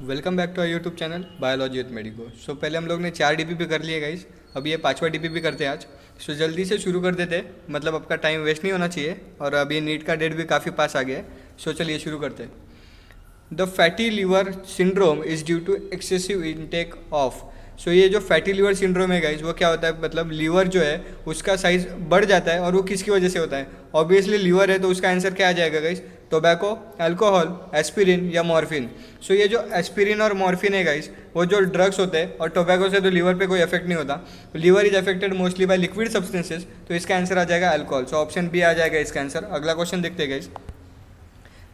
Welcome back to our YouTube channel biology with medico. So पहले हम लोग ने 4 डीपीपी कर लिए गाइस, अब ये 5वां डीपीपी करते हैं आज। सो जल्दी से शुरू कर देते हैं, मतलब आपका टाइम वेस्ट नहीं होना चाहिए और अभी नीट का डेट भी काफ़ी पास आ गया है। सो चलिए शुरू करते हैं। The fatty liver syndrome is due to excessive intake of. So ये जो फैटी लीवर सिंड्रोम है गाइज, वो क्या होता है, मतलब लीवर जो है उसका साइज बढ़ जाता है और वो किसकी वजह से होता है। ऑब्वियसली लीवर है तो उसका आंसर क्या आ जाएगा गाइज, टोबैको, अल्कोहल, एस्पिरिन या मॉर्फिन। सो ये जो एस्पिरिन और मॉर्फिन है गाइज, वो जो ड्रग्स होते हैं, और टोबैको से तो लीवर पे कोई इफेक्ट नहीं होता। Liver is affected mostly by liquid substances, तो इसका आंसर आ जाएगा अल्कोहल। सो ऑप्शन बी आ जाएगा इसका आंसर। अगला क्वेश्चन देखते हैं guys.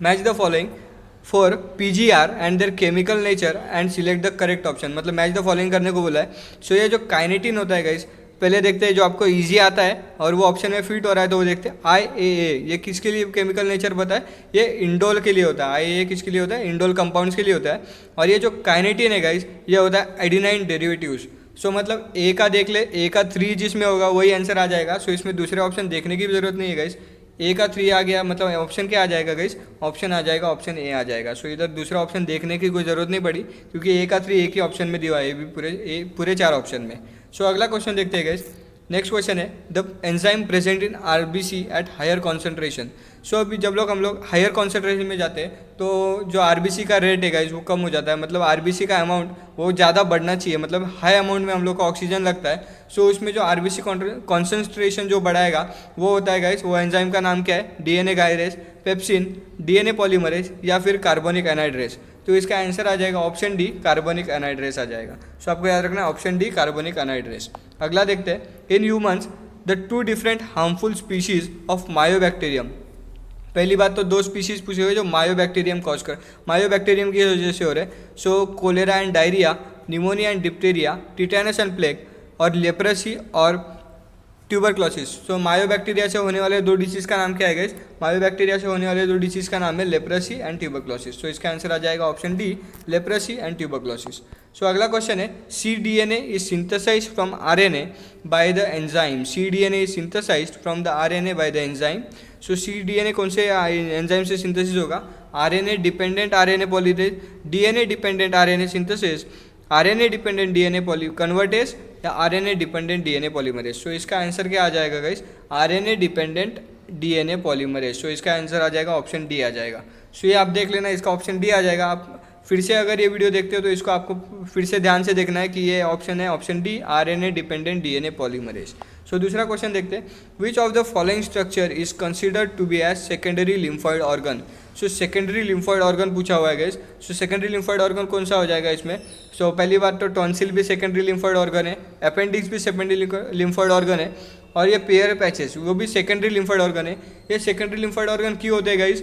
Match the following for PGR and their chemical nature and select the correct option. मतलब मैच द फॉलोइंग करने को बोला है। सो ये जो काइनेटिन होता है गाइस, पहले देखते हैं जो आपको इजी आता है और वो ऑप्शन में फिट हो रहा है, तो वो देखते हैं IAA। ये किसके लिए केमिकल नेचर पता है, ये इंडोल के लिए होता है। IAA किसके लिए होता है, इंडोल कंपाउंड्स के लिए होता है। और ये जो काइनेटिन है गाइस, ये होता है एडिनाइन डेरिवेटिव्स। सो मतलब ए का देख ले, ए का 3 जिसमें होगा वही आंसर आ जाएगा। सो इसमें दूसरे ऑप्शन देखने की भी जरूरत नहीं है गाइस। ए का 3 आ गया, मतलब ऑप्शन क्या आ जाएगा गाइस, ऑप्शन आ जाएगा, ऑप्शन ए आ जाएगा। सो इधर दूसरा ऑप्शन देखने की कोई ज़रूरत नहीं पड़ी, क्योंकि ए का 3 एक ही ऑप्शन में दिया है, भी पूरे 4 ऑप्शन में। सो अगला क्वेश्चन देखते हैं गाइस। नेक्स्ट क्वेश्चन है the enzyme present in RBC at higher concentration. So अभी जब हम लोग हायर कॉन्सेंट्रेशन में जाते हैं तो जो आरबीसी का रेट है गाइस, वो कम हो जाता है। मतलब आरबीसी का अमाउंट वो ज़्यादा बढ़ना चाहिए, मतलब हाई अमाउंट में हम लोग को ऑक्सीजन लगता है। सो उसमें जो आरबीसी कॉन्सेंट्रेशन जो बढ़ाएगा वो होता है गाइस, वो एंजाइम का नाम क्या है, DNA gyrase, pepsin, DNA polymerase या फिर कार्बोनिक एनाइड्रेज। तो इसका आंसर आ जाएगा ऑप्शन डी, कार्बोनिक एनाइड्रेज आ जाएगा। सो आपको याद रखना है ऑप्शन डी, कार्बोनिक एनाइड्रेज। अगला देखते हैं। In humans the 2 different harmful species of Mycobacterium. पहली बात तो 2 स्पीशीज पूछे हुए जो मायोबैक्टीरियम कॉज कर, मायोबैक्टीरियम की वजह से हो रहे। So cholera and diarrhoea, pneumonia and diphtheria, tetanus and plague और लेप्रेसी और ट्यूबरक्लोसिस। सो मायोबैक्टीरिया से होने वाले 2 डिसीज़ का नाम क्या है गाइस, मायोबैक्टीरिया से होने वाले 2 डिसीज़ का नाम है लेप्रेसी एंड ट्यूबरक्लोसिस। सो इसका आंसर आ जाएगा option D, leprosy and tuberculosis. So अगला क्वेश्चन है cDNA is synthesised from RNA by the enzyme. cDNA is synthesised from the RNA by the enzyme. So cDNA कौन से एंजाइम से synthesis होगा, RNA dependent RNA polymerase, DNA dependent RNA synthesis, RNA dependent DNA poly convertase या RNA dependent DNA polymerase. So इसका answer क्या आ जाएगा guys, RNA dependent DNA polymerase. So इसका आंसर आ जाएगा ऑप्शन डी आ जाएगा। सो ये आप देख लेना, इसका ऑप्शन डी आ जाएगा। आप फिर से अगर ये वीडियो देखते हो तो इसको आपको फिर से ध्यान से देखना है कि ये ऑप्शन है option D, RNA dependent DNA polymerase. So दूसरा क्वेश्चन देखते हैं। Which of the following structure is considered to be as secondary lymphoid organ. So secondary lymphoid organ पूछा हुआ है guys. So secondary lymphoid organ कौन सा हो जाएगा इसमें। सो पहली बात तो टॉन्सिल भी सेकेंडरी लिम्फॉइड ऑर्गन है, अपेंडिक्स भी सेकेंडरी लिम्फॉइड ऑर्गन है, और ये पेयर पैचेस वो भी सेकेंडरी लिम्फॉइड ऑर्गन है। ये सेकेंडरी लिम्फॉइड ऑर्गन क्यों होते हैं गाइस,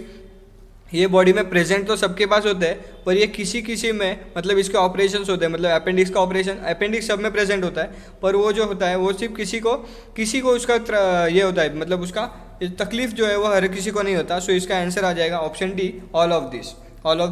ये बॉडी में प्रेजेंट तो सबके पास होते हैं, पर ये किसी किसी में मतलब इसके ऑपरेशंस होते हैं। मतलब अपेंडिक्स का ऑपरेशन, अपेंडिक्स सब में प्रेजेंट होता है, पर वो जो होता है वो सिर्फ किसी को उसका ये होता है, मतलब उसका तकलीफ जो है वो हर किसी को नहीं होता। सो इसका आंसर आ जाएगा option D, all of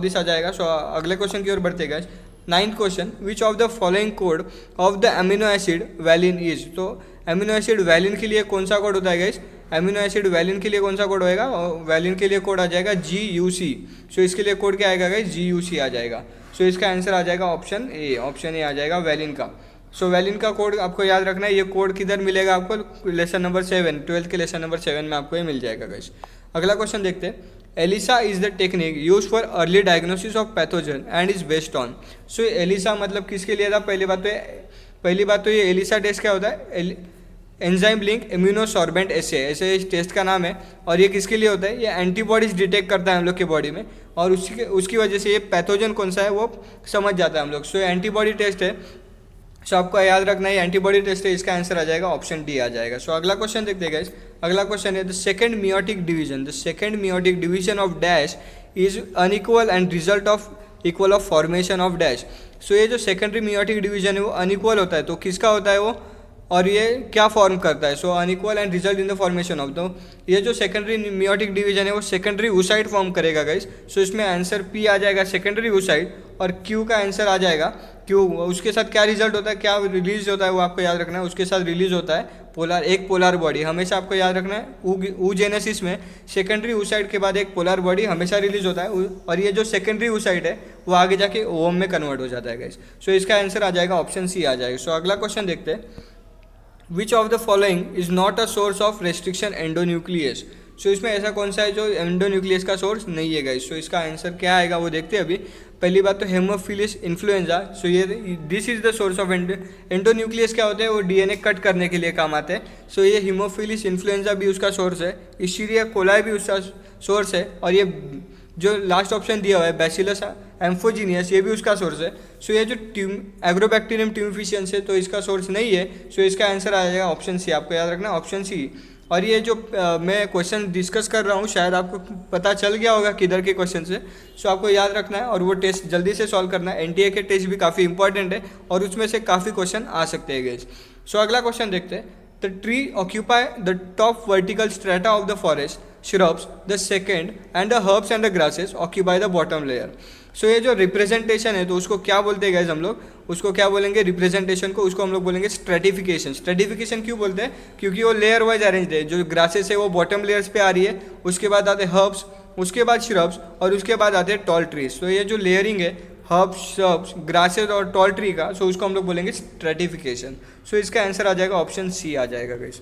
this आ जाएगा। सो अगले क्वेश्चन की ओर बढ़ते गए। 9th question, which of the following code of the amino acid valine is. तो अमीनो एसिड वैलिन के लिए कौन सा कोड होता है गाइस, अमीनो एसिड वैलिन के लिए कौन सा कोड होएगा, वैलिन के लिए कोड आ जाएगा GUC। सो इसके लिए कोड क्या आएगा गाइस, GUC आ जाएगा। सो इसका आंसर आ जाएगा ऑप्शन ए आ जाएगा वैलिन का। सो वैलिन का कोड आपको याद रखना है। ये कोड किधर मिलेगा आपको, लेसन नंबर 7, 12th के लेसन नंबर 7 में आपको ये मिल जाएगा गाइस। अगला क्वेश्चन देखते हैं। ELISA is the technique use for early diagnosis of pathogen and is based on. So ELISA मतलब किसके लिए था, पहली बात तो ये ELISA टेस्ट क्या होता है, एंजाइम लिंक इम्यूनोसॉर्बेंट ऐसे इस टेस्ट का नाम है। और ये किसके लिए होता है, ये एंटीबॉडीज डिटेक्ट करता है हम लोग के बॉडी में, और उसकी वजह से ये पैथोजन कौन सा है वो समझ जाता है हम लोग। सो एंटीबॉडी टेस्ट है। सो आपको याद रखना है एंटीबॉडी टेस्ट है, इसका आंसर आ जाएगा ऑप्शन डी आ जाएगा। सो अगला क्वेश्चन देखते हैं गाइस। अगला क्वेश्चन है the second meiotic division of dash is unequal and result of equal of formation of dash. So ये जो सेकेंडरी मियोटिक डिवीजन है वो अनइक्वल होता है, तो किसका होता है वो, और ये क्या फॉर्म करता है। So unequal and result in the formation of, तो ये जो सेकेंडरी मियोटिक डिवीजन है वो सेकेंडरी oocyte फॉर्म करेगा गाइस। सो इसमें आंसर पी आ जाएगा, सेकेंडरी oocyte, और क्यू का आंसर आ जाएगा क्यू। उसके साथ क्या रिजल्ट होता है, क्या रिलीज होता है वो आपको याद रखना है। उसके साथ रिलीज होता है एक पोलर बॉडी हमेशा आपको याद रखना है। oogenesis में सेकेंडरी oocyte के बाद एक पोलर बॉडी हमेशा रिलीज होता है, और ये जो सेकेंडरी oocyte है वो आगे जाके ओवम में कन्वर्ट हो जाता है गाइस। सो इसका आंसर आ जाएगा ऑप्शन सी आ जाएगा। सो अगला क्वेश्चन देखते हैं, which of the following is not a source of restriction endonuclease. So इसमें ऐसा कौन सा है जो एंडोन्यूक्लियस का सोर्स नहीं है गाइस। सो इसका आंसर क्या आएगा वो देखते हैं अभी। पहली बात तो हेमोफिलिस इन्फ्लुएंजा। सो ये this is the source of endonuclease क्या होते हैं, वो डीएनए कट करने के लिए काम आते हैं। सो ये हेमोफिलिस इन्फ्लुएंजा भी उसका सोर्स है, इशीरिया कोलाई भी उसका सोर्स है, और ये जो लास्ट ऑप्शन दिया हुआ है बैसिलस एम्फोजीनियस ये भी उसका सोर्स है। सो ये जो एग्रोबैक्टीरियम ट्यूमिफिशियंस है तो इसका सोर्स नहीं है। सो इसका आंसर आ जाएगा ऑप्शन सी, आपको याद रखना ऑप्शन सी। और ये जो मैं क्वेश्चन डिस्कस कर रहा हूँ शायद आपको पता चल गया होगा किधर के क्वेश्चन से। सो आपको याद रखना है और वो टेस्ट जल्दी से सॉल्व करना है। एनटीए के टेस्ट भी काफ़ी इंपॉर्टेंट है और उसमें से काफ़ी क्वेश्चन आ सकते हैं गाइस। सो अगला क्वेश्चन देखते हैं, the tree occupy the top vertical strata of the forest, shrubs the second and the herbs and the grasses occupy the bottom layer। सो ये जो रिप्रेजेंटेशन है तो उसको क्या बोलते हैं गाइज, हम लोग उसको क्या बोलेंगे, रिप्रेजेंटेशन को उसको हम लोग बोलेंगे स्ट्रेटिफिकेशन। स्ट्रेटिफिकेशन क्यों बोलते हैं, क्योंकि वो लेयर वाइज अरेंज है। जो ग्रासेस है वो बॉटम लेयर्स पे आ रही है, उसके बाद आते हैं हर्ब्स, उसके बाद श्रब्स और उसके बाद आते हैं टॉल ट्रीज। तो ये जो लेयरिंग है हर्ब्स, श्रब्स, ग्रासेस और टॉल ट्री का, सो उसको हम लोग बोलेंगे स्ट्रेटिफिकेशन। सो इसका आंसर आ जाएगा ऑप्शन सी आ जाएगा गाइज।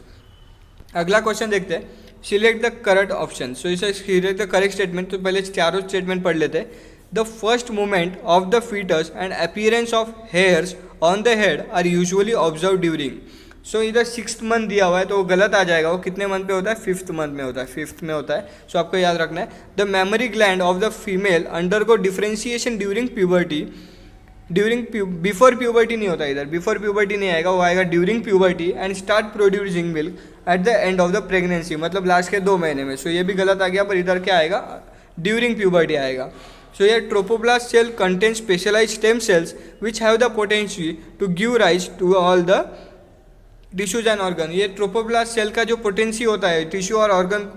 अगला क्वेश्चन देखते हैं, सिलेक्ट द करेक्ट ऑप्शन। सो इसे सिलेक्ट द करेक्ट स्टेटमेंट। तो पहले चारों स्टेटमेंट पढ़ लेते हैं। The first movement of the foetus and appearance of hairs on the head are usually observe during. So इधर 6th मंथ दिया हुआ है तो वो गलत आ जाएगा। वो कितने मंथ पे होता है, 5th मंथ में होता है, 5th में होता है। सो आपको याद रखना है, the memory gland of the female undergo differentiation during puberty. Before puberty नहीं होता इधर, बिफोर प्यूबर्टी नहीं आएगा, वो आएगा during puberty and start producing milk at the end of the pregnancy, मतलब लास्ट के 2 महीने में। सो ये भी गलत आ गया, पर इधर क्या आएगा, ड्यूरिंग प्यूबर्टी आएगा। सो ये trophoblast cell contain specialize stem cells which have the potential to give rise to all the tissues and organ. ये ट्रोपोब्लास्ट सेल का जो पोटेंसी होता है टिश्यू और ऑर्गन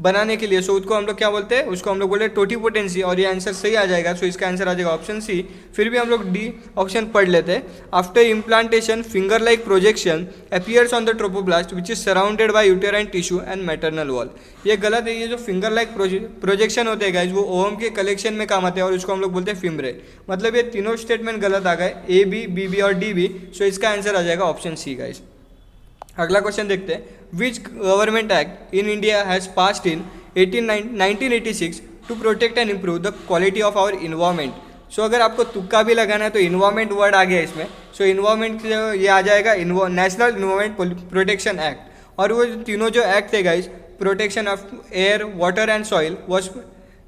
बनाने के लिए, सो उसको हम लोग क्या बोलते हैं, उसको हम लोग बोलते हैं टोटीपोटेंसी। और ये आंसर सही आ जाएगा। सो इसका आंसर आ जाएगा ऑप्शन सी। फिर भी हम लोग डी ऑप्शन पढ़ लेते हैं। After implantation finger like projection appears on the trophoblast which is surrounded by uterine tissue and maternal wall. ये गलत है। ये जो फिंगर लाइक प्रोजेक्शन होते हैं गाइज वो ओवम के कलेक्शन में काम आते हैं और उसको हम लोग बोलते हैं फिम्ब्रे। मतलब ये तीनों स्टेटमेंट गलत आ गए, ए बी, बी बी और डी बी। सो इसका आंसर आ जाएगा ऑप्शन सी गाइज। अगला क्वेश्चन देखते हैं, which government act in India has passed in 1986 to protect and improve the quality of our environment. So अगर आपको तुक्का भी लगाना है तो इन्वायरमेंट वर्ड आ गया इसमें। सो इन्वायरमेंट ये आ जाएगा नेशनल इन्वायरमेंट प्रोटेक्शन एक्ट। और वो तीनों जो एक्ट थे guys, protection of air, water and soil, was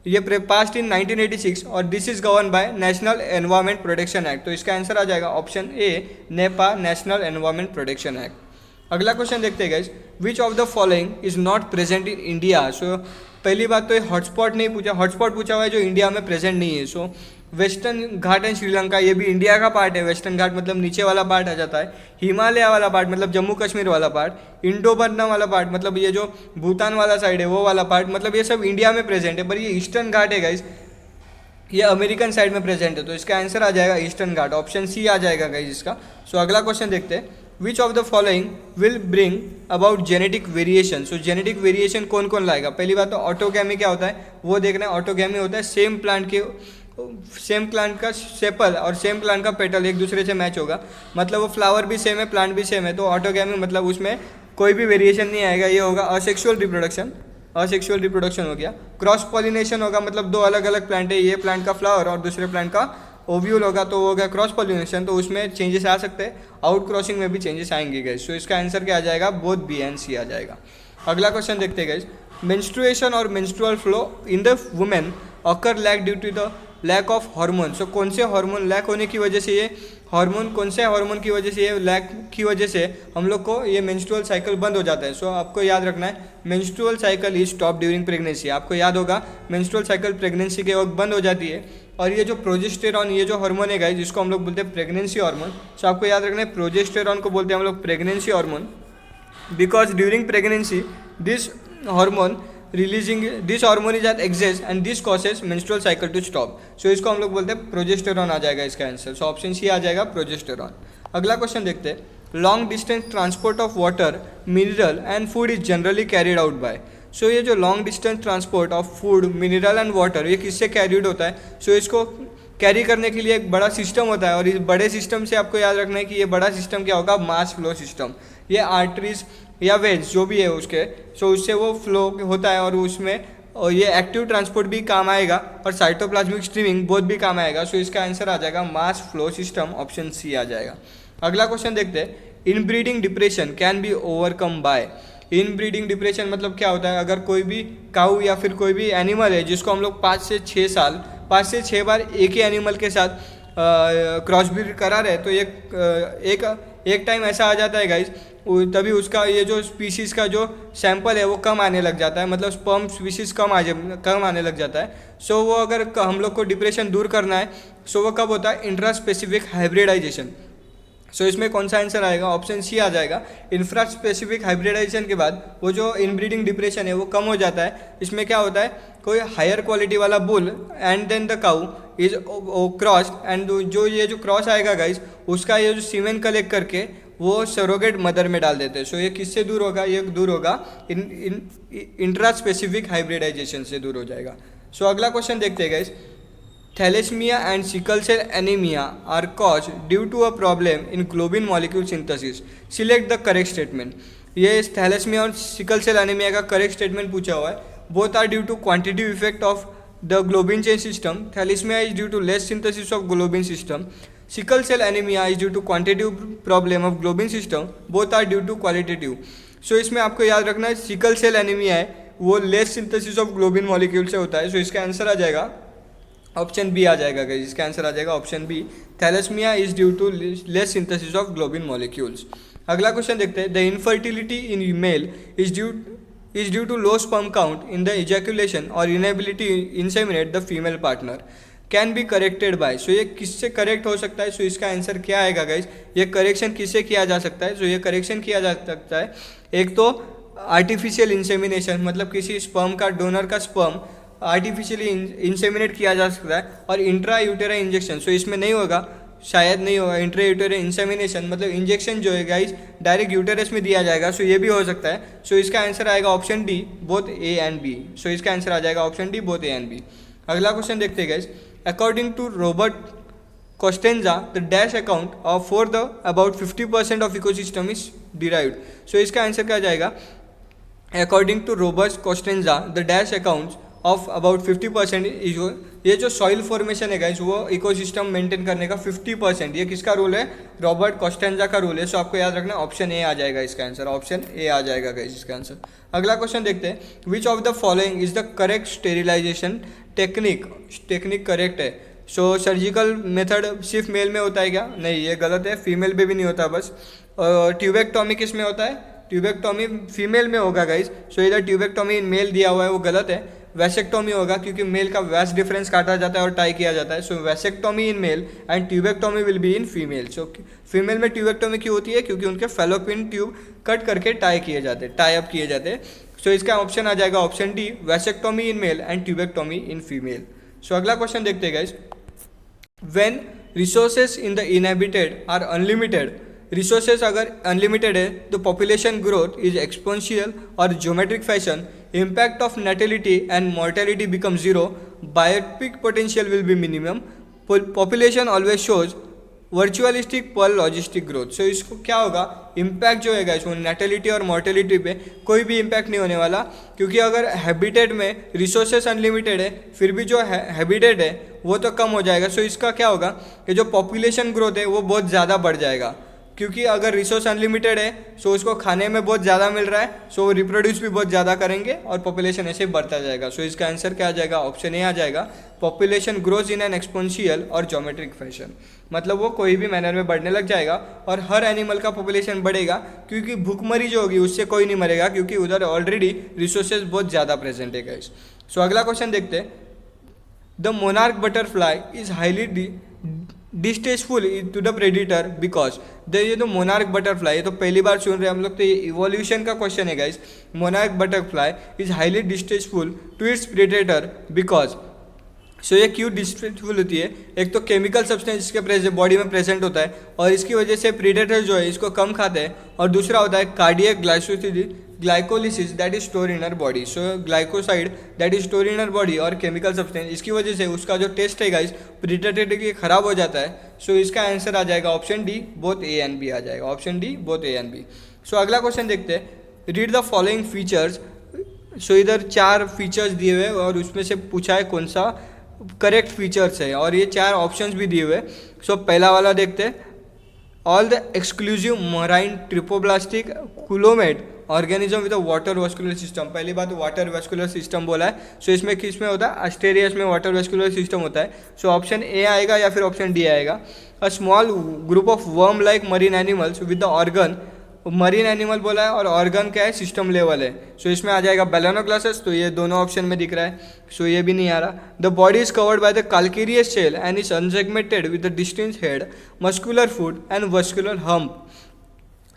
ये पास्ड इन 1986 और this is govern by national environment protection act. तो इसका आंसर आ जाएगा option A, NEPA, national environment protection act. अगला क्वेश्चन देखते हैं guys, which of the following is not present in India. So पहली बात तो ये हॉटस्पॉट नहीं पूछा, हॉटस्पॉट पूछा हुआ है जो इंडिया में प्रेजेंट नहीं है। सो वेस्टर्न घाट एंड श्रीलंका ये भी इंडिया का पार्ट है। वेस्टर्न घाट मतलब नीचे वाला पार्ट आ जाता है, हिमालय वाला पार्ट मतलब जम्मू कश्मीर वाला पार्ट, इंडो बर्मा वाला पार्ट मतलब ये जो भूटान वाला साइड है वो वाला पार्ट, मतलब ये सब इंडिया में प्रेजेंट है। पर ये ईस्टर्न घाट है गाइज, ये अमेरिकन साइड में प्रेजेंट है। तो इसका आंसर आ जाएगा ईस्टर्न घाट, ऑप्शन सी आ जाएगा गाइज इसका। सो अगला क्वेश्चन देखते हैं, which of the following will bring about genetic variation. So genetic variation कौन कौन लाएगा। पहली बात तो ऑटोगैमी क्या होता है वो देखना है। ऑटोगैमी होता है सेम प्लांट का सेपल और सेम प्लांट का पेटल एक दूसरे से मैच होगा, मतलब वो फ्लावर भी सेम है, प्लांट भी सेम है। तो ऑटोगैमी मतलब उसमें कोई भी वेरिएशन नहीं आएगा, ये होगा असेक्सुअल रिप्रोडक्शन। असेक्सुअल रिप्रोडक्शन हो गया। क्रॉस पॉलिनेशन होगा, मतलब 2 अलग अलग प्लांट है, ये प्लांट का फ्लावर और दूसरे प्लांट का ओव्यूल होगा, तो वो हो गया क्रॉस पॉलिनेशन। तो उसमें चेंजेस आ सकते हैं, आउट क्रॉसिंग में भी चेंजेस आएंगे गाइस। सो इसका आंसर क्या आ जाएगा, बोथ बी एंड सी आ जाएगा। अगला क्वेश्चन देखते हैं गाइस, मेंस्ट्रुएशन और menstrual flow in the women occur lack due to the lack of hormone. So कौन से हार्मोन लैक होने की वजह से ये कौन से हार्मोन की वजह से ये लैक की वजह से हम लोग को ये मेंस्ट्रुअल साइकिल बंद हो जाता है। सो आपको याद रखना है, menstrual cycle is stop during pregnancy. आपको याद होगा मेंस्ट्रुअल साइकिल प्रेगनेंसी के वक्त बंद हो जाती है। और ये जो प्रोजेस्टेरॉन, ये जो हार्मोन है गाइस, जिसको हम लोग बोलते हैं प्रेगनेंसी हार्मोन। सो आपको याद रखना है, प्रोजेस्टेरॉन को बोलते हैं हम लोग pregnancy hormone, because during pregnancy this hormone is at excess and this causes menstrual cycle to stop. So इसको हम लोग बोलते हैं प्रोजेस्टेरॉन आ जाएगा इसका आंसर। सो ऑप्शन सी आ जाएगा प्रोजेस्टेरॉन। अगला क्वेश्चन देखते हैं, long distance transport of water, mineral and food is generally carried out by. So ये जो long distance transport of food, mineral and water, ये किससे कैरिड होता है? सो इसको कैरी करने के लिए एक बड़ा सिस्टम होता है, और इस बड़े सिस्टम से आपको याद रखना है कि ये बड़ा सिस्टम क्या होगा? मास फ्लो सिस्टम। ये आर्टरीज या वेन्स जो भी है उसके, सो उससे वो फ्लो होता है, और उसमें और ये एक्टिव ट्रांसपोर्ट भी काम आएगा और साइटोप्लाज्मिक स्ट्रीमिंग बोथ भी काम आएगा। सो इसका आंसर आ जाएगा mass flow system, option C आ जाएगा। अगला क्वेश्चन देखते हैं, inbreeding depression can be overcome by. Inbreeding depression मतलब क्या होता है? अगर कोई भी काऊ या फिर कोई भी एनिमल है जिसको हम लोग 5 से 6 बार एक ही एनिमल के साथ क्रॉस ब्रीड करा रहे, तो एक टाइम ऐसा आ जाता है गाइज, तभी उसका ये जो स्पीशीज़ का जो सैंपल है वो कम आने लग जाता है, मतलब स्पर्म स्पीशीज़ कम आने लग जाता है। सो वो अगर हम लोग को डिप्रेशन दूर करना है, सो वो कब होता है? Intra specific hybridisation. सो इसमें कौन सा आंसर आएगा? ऑप्शन सी आ जाएगा। इंफ्रा स्पेसिफिक हाइब्रिडाइजेशन के बाद वो जो इनब्रीडिंग डिप्रेशन है वो कम हो जाता है। इसमें क्या होता है? कोई हायर क्वालिटी वाला bull and then the cow is cross, एंड जो ये जो क्रॉस आएगा गाइज, उसका ये जो सीमेन कलेक्ट करके वो सरोगेट मदर में डाल देते हैं। सो ये किससे दूर होगा? ये दूर होगा इंट्रा स्पेसिफिक हाइब्रिडाइजेशन से दूर हो जाएगा। सो अगला क्वेश्चन देखते हैं guys, thalassemia and sickle cell anemia are cause due to a problem in globin molecule synthesis, select the correct statement. ये थैलेसीमिया और सिकल सेल एनीमिया का करेक्ट स्टेटमेंट पूछा हुआ है। Both are due to quantitative effect of the globin chain system. Thalassemia is due to less synthesis of globin system. Sickle cell anemia is due to quantitative problem of globin system. Both are due to qualitative. So इसमें आपको याद रखना है sickle cell anaemia है वो less synthesis of globin molecule से होता है। सो इसका आंसर आ जाएगा ऑप्शन बी आ जाएगा गाइस। इसका आंसर आ जाएगा option B, thalassaemia is due to less synthesis of globin molecules. अगला क्वेश्चन देखते हैं, the infertility in male is due to low sperm count in the ejaculation और inability inseminate the female partner, can be corrected by. So ये किससे correct हो सकता है? So इसका आंसर क्या आएगा गाइस? ये करेक्शन किससे किया जा सकता है? सो ये करेक्शन किया जा सकता है, एक तो आर्टिफिशियल इंसेमिनेशन, मतलब किसी स्पर्म का, डोनर का स्पर्म आर्टिफिशियली इंसेमिनेट किया जा सकता है, और इंट्रा यूटेरा इंजेक्शन। सो इसमें नहीं होगा, शायद नहीं होगा। इंट्रा यूटेरा इंसेमिनेशन मतलब इंजेक्शन जो है गाइस डायरेक्ट यूटेरस में दिया जाएगा। सो ये भी हो सकता है। सो इसका आंसर आएगा option D, both A and B. So इसका आंसर आ जाएगा option D, both A and B. अगला क्वेश्चन देखते हैं guys, according to Robert Costanza the dash account of for the about 50% of ecosystem is derived. So इसका answer क्या जाएगा? According to Robert Costanza the dash accounts of about 50% is, ये जो soil formation है guys वो ecosystem maintain करने का 50%, ये किसका रूल है? रॉबर्ट कोस्टेंजा का रूल है। सो आपको याद रखना ऑप्शन ए आ जाएगा इसका आंसर, ऑप्शन ए आ जाएगा गाइस इसका आंसर। अगला क्वेश्चन देखते हैं, which of the following is the correct sterilization technique correct है? सो सर्जिकल मेथड सिर्फ मेल में होता है क्या? नहीं, ये गलत है, फीमेल में भी नहीं होता बस। ट्यूबेक्टोमी किस में होता है? ट्यूबेक्टोमी फीमेल में होगा गाइस। सो इधर ट्यूबेक्टोमी इन मेल दिया हुआ है वो गलत है। वैसेक्टोमी होगा क्योंकि मेल का वैस डिफरेंस काटा जाता है और टाई किया जाता है। So vasectomy in male and tubectomy will be in female. So female में ट्यूबेक्टोमी क्यों होती है? क्योंकि उनके फेलोपियन ट्यूब कट करके टाई अप किए जाते हैं। सो इसका ऑप्शन आ जाएगा option D, vasectomy in male and tubectomy in female. So अगला क्वेश्चन देखते हैं guys, when resources in the inhabited are unlimited, resources अगर अनलिमिटेड है तो पॉपुलेशन ग्रोथ इज एक्सपोनेंशियल और geometric fashion, impact of natality and mortality becomes zero, biopic potential will be minimum, population always shows वर्चुअलिस्टिक पर logistic growth. सो इसको क्या होगा? Impact जो है इसमें नेटेलिटी और मॉर्टेलिटी पे कोई भी इम्पैक्ट नहीं होने वाला, क्योंकि अगर हैबिटेट में रिसोर्सेस अनलिमिटेड है फिर भी जो हैबिटेट है वो तो कम हो जाएगा। सो इसका क्या होगा कि जो पॉपुलेशन ग्रोथ है वो बहुत ज़्यादा बढ़ जाएगा, क्योंकि अगर रिसोर्स अनलिमिटेड है सो उसको खाने में बहुत ज़्यादा मिल रहा है, सो रिप्रोड्यूस भी बहुत ज़्यादा करेंगे और पॉपुलेशन ऐसे बढ़ता जाएगा। सो इसका आंसर क्या आ जाएगा? ऑप्शन ए आ जाएगा, population grows in an exponential और ज्योमेट्रिक फैशन। मतलब वो कोई भी मैनर में बढ़ने लग जाएगा और हर एनिमल का पॉपुलेशन बढ़ेगा, क्योंकि भूखमरी जो होगी उससे कोई नहीं मरेगा, क्योंकि उधर ऑलरेडी रिसोर्सेज बहुत ज़्यादा प्रेजेंट है गाइस। सो अगला क्वेश्चन देखते हैं, the monarch butterfly is highly distasteful to the predator because ये तो मोनार्क बटरफ्लाई, ये तो पहली बार सुन रहे हैं हम लोग, तो ये इवोल्यूशन का क्वेश्चन है guys. Monarch butterfly is highly distasteful to its predator because so ये क्यों डिस्ट्रेसफुल होती है? एक तो केमिकल सब्सटेंस इसके बॉडी में प्रेजेंट होता है और इसकी वजह से प्रीडेटर जो है इसको कम खाते हैं, और दूसरा होता है cardiac glycolysis that is store in our body. So glycoside that is store in our body और केमिकल सब्सटेंस, इसकी वजह से उसका जो टेस्ट है गाइस प्रीडेटर के लिए खराब हो जाता है। सो इसका आंसर आ जाएगा option D, both A and B आ जाएगा, option D both A and B. So अगला क्वेश्चन देखते हैं, read the following features. So इधर 4 फीचर्स दिए हुए और उसमें से पूछा है कौन सा करेक्ट फीचर्स है, और ये 4 ऑप्शंस भी दिए हुए। सो पहला वाला देखते हैं, all the exclusive marine triploblastic coelomate organism with water vascular system. पहली बात वाटर वेस्कुलर सिस्टम बोला है, सो इसमें किस में होता है? अस्टेरियस में वाटर वेस्कुलर सिस्टम होता है। सो ऑप्शन ए आएगा या फिर ऑप्शन डी आएगा। A small group of worm like marine animals with the organ, marine animal बोला है और ऑर्गन क्या है? सिस्टम लेवल है। सो इसमें आ जाएगा बेलोनोग्लासेस, तो ये दोनों ऑप्शन में दिख रहा है, सो ये भी नहीं आ रहा। The body is covered by the calcareous shell and is unsegmented with the distinct head, muscular foot and vascular hump.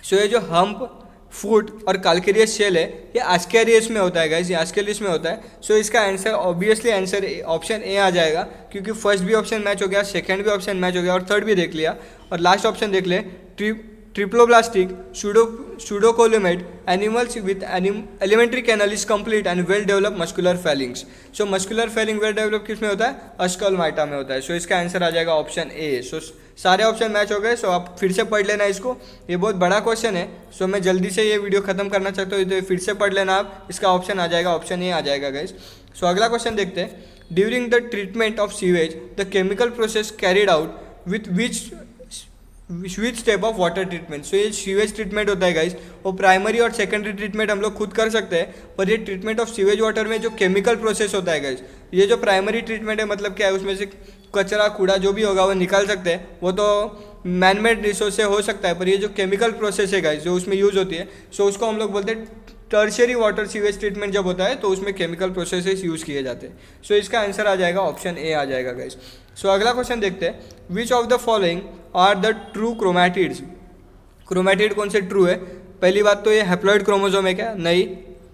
So ये जो हम्प, फुट और कैल्केरियस शेल है ये आस्केरियस में होता है गाइस, ये आस्केरियस में होता है। सो इसका answer obviously answer option A आ जाएगा, क्योंकि फर्स्ट भी ऑप्शन मैच हो गया, सेकंड भी ऑप्शन मैच हो गया और थर्ड भी देख लिया। और लास्ट ऑप्शन देख ले, triploblastic pseudocolumate animals with elementary canal is complete and well developed muscular phalanx। So muscular Fehling well develop किस में होता है? अस्कलमाइटा में होता है। सो इसका आंसर आ जाएगा ऑप्शन ए। सो सारे ऑप्शन मैच हो गए। सो आप फिर से पढ़ लेना इसको, ये बहुत बड़ा क्वेश्चन है। सो मैं जल्दी से ये वीडियो खत्म करना चाहता हूँ, तो फिर से पढ़ लेना आप, इसका ऑप्शन आ जाएगा, ऑप्शन ए आ जाएगा गाइस। सो अगला क्वेश्चन देखते हैं, during the treatment of sewage the chemical process carried out with which type of water treatment. So ये सीवेज ट्रीटमेंट होता है गाइस, वो प्राइमरी और सेकेंडरी ट्रीटमेंट हम लोग खुद कर सकते हैं, पर ये ट्रीटमेंट ऑफ सीवेज वाटर में जो केमिकल प्रोसेस होता है गाइस, ये जो प्राइमरी ट्रीटमेंट है मतलब क्या है, उसमें से कचरा कूड़ा जो भी होगा वो निकाल सकते हैं, वो तो मैनमेड रिसोर्स से हो सकता है, पर ये जो केमिकल प्रोसेस है गाइस जो उसमें यूज़ होती है, सो उसको हम लोग बोलते हैं टर्शियरी वाटर सीवेज ट्रीटमेंट। जब होता है तो उसमें केमिकल प्रोसेसेस यूज़ किए जाते हैं। सो इसका आंसर आ जाएगा ऑप्शन ए आ जाएगा गाइस। सो अगला क्वेश्चन देखते हैं, which of the following are the true chromatids. Chromatid कौन से ट्रू है? पहली बात तो ये हैप्लॉइड क्रोमोसोम है क्या? नहीं।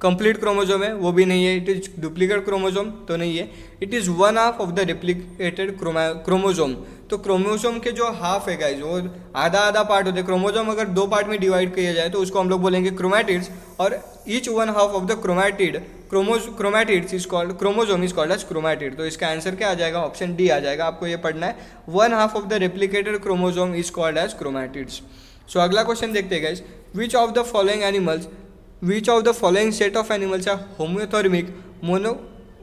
कंप्लीट क्रोमोसोम है? वो भी नहीं है। It is duplicate chromosome? तो नहीं है। It is one half of the replicated chromosome. तो क्रोमोसोम के जो हाफ है गाइज, वो आधा आधा पार्ट होते हैं। क्रोमोसोम अगर 2 पार्ट में डिवाइड किया जाए तो उसको हम लोग बोलेंगे क्रोमैटिड्स, और each one half of the chromatids is called chromosome is called as chromatid. तो इसका आंसर क्या आ जाएगा? ऑप्शन डी आ जाएगा। आपको ये पढ़ना है, one half of the replicated chromosome is called as chromatids. So अगला क्वेश्चन देखते हैं guys, which of the following set of animals are homeothermic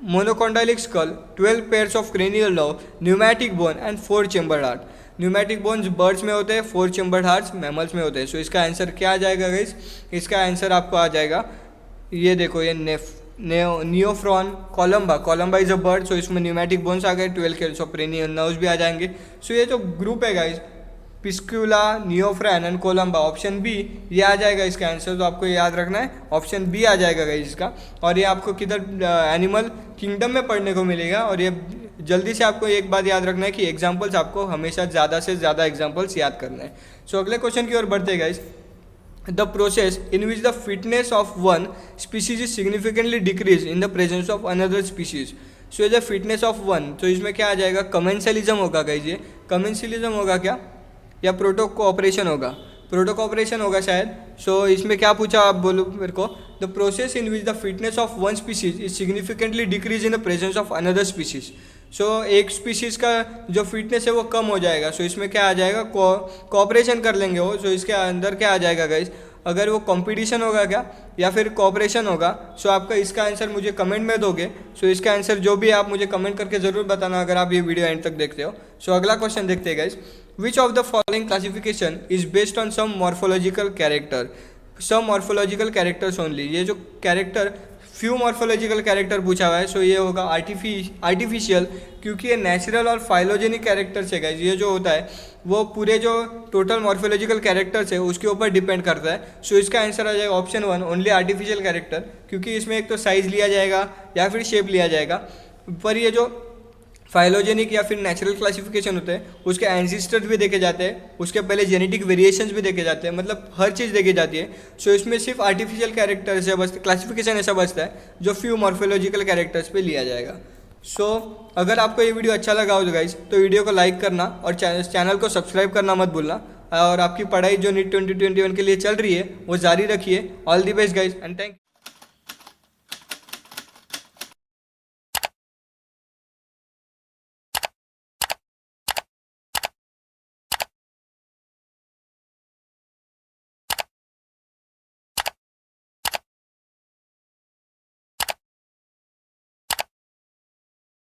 monocondylic skull, 12 pairs of cranial nerve, pneumatic bone and 4 chambered heart. Pneumatic bones birds में होते हैं, 4 chambered hearts mammals में होते हैं। So इसका आंसर क्या आ जाएगा गाइस? इसका आंसर आपको आ जाएगा, ये देखो, ये नियोफ्रॉन कोलम्बा इज अ बर्ड। सो इसमें न्यूमैटिक बोन्स आ गए, 12 पेयर्स ऑफ क्रेनियल नर्व्स भी आ जाएंगे। सो ये जो ग्रुप है guys, Psittacula, Neophron and Columba, option B ये आ जाएगा इसका आंसर। तो आपको याद रखना है, ऑप्शन बी आ जाएगा गाइस इसका। और ये आपको किधर एनिमल किंगडम में पढ़ने को मिलेगा। और ये जल्दी से आपको एक बात याद रखना है कि एग्जाम्पल्स आपको हमेशा ज़्यादा से ज़्यादा एग्जाम्पल्स याद करना है। सो अगले क्वेश्चन की ओर बढ़ते हैं guys, the process in which the fitness of one species is significantly decrease in the presence of another species. So ये द फिटनेस ऑफ वन, तो इसमें क्या आ जाएगा? कमेंसलिज्म होगा गाइस। ये कमेंसलिज्म होगा क्या, या प्रोटो कोऑपरेशन होगा? प्रोटो कोऑपरेशन होगा शायद। सो इसमें क्या पूछा आप बोलो मेरे को, the process in which the fitness of one species is significantly decrease in the presence of another species. So एक स्पीशीज का जो फिटनेस है वो कम हो जाएगा। सो इसमें क्या आ जाएगा? कोऑपरेशन कर लेंगे वो। सो इसके अंदर क्या आ जाएगा गाइस? अगर वो कंपटीशन होगा क्या या फिर कोऑपरेशन होगा? सो आपका इसका आंसर मुझे कमेंट में दोगे। सो इसका आंसर जो भी आप मुझे कमेंट करके ज़रूर बताना अगर आप ये वीडियो एंड तक देखते हो। सो अगला क्वेश्चन देखते हैं guys, which of the following classification is based on some morphological character, some morphological characters only. ये जो कैरेक्टर, फ्यू मॉर्फोलॉजिकल कैरेक्टर पूछा हुआ है। सो ये होगा आर्टिफिशियल, क्योंकि ये नेचुरल और फाइलोजेनिक कैरेक्टर्स है गाइस। ये जो होता है वो पूरे जो टोटल मॉर्फोलॉजिकल कैरेक्टर्स है उसके ऊपर डिपेंड करता है। सो इसका आंसर आ जाएगा ऑप्शन 1, ओनली आर्टिफिशियल कैरेक्टर, क्योंकि इसमें एक तो साइज लिया जाएगा या फिर शेप लिया जाएगा। पर ये जो फाइलोजेनिक या फिर नेचुरल क्लासिफिकेशन होते हैं उसके एंसिस्टर्स भी देखे जाते हैं, उसके पहले जेनेटिक वेरिएशंस भी देखे जाते हैं, मतलब हर चीज़ देखी जाती है। सो इसमें सिर्फ आर्टिफिशियल कैरेक्टर से बस क्लासिफिकेशन ऐसा बचता है जो फ्यू मॉर्फोलॉजिकल कैरेक्टर्स पे लिया जाएगा। सो अगर आपको ये वीडियो अच्छा लगा हो तो गाइज तो वीडियो को लाइक करना और चैनल को सब्सक्राइब करना मत भूलना। और आपकी पढ़ाई जो नीट 2021 के लिए चल रही है वो जारी रखिए। All the best guys and thank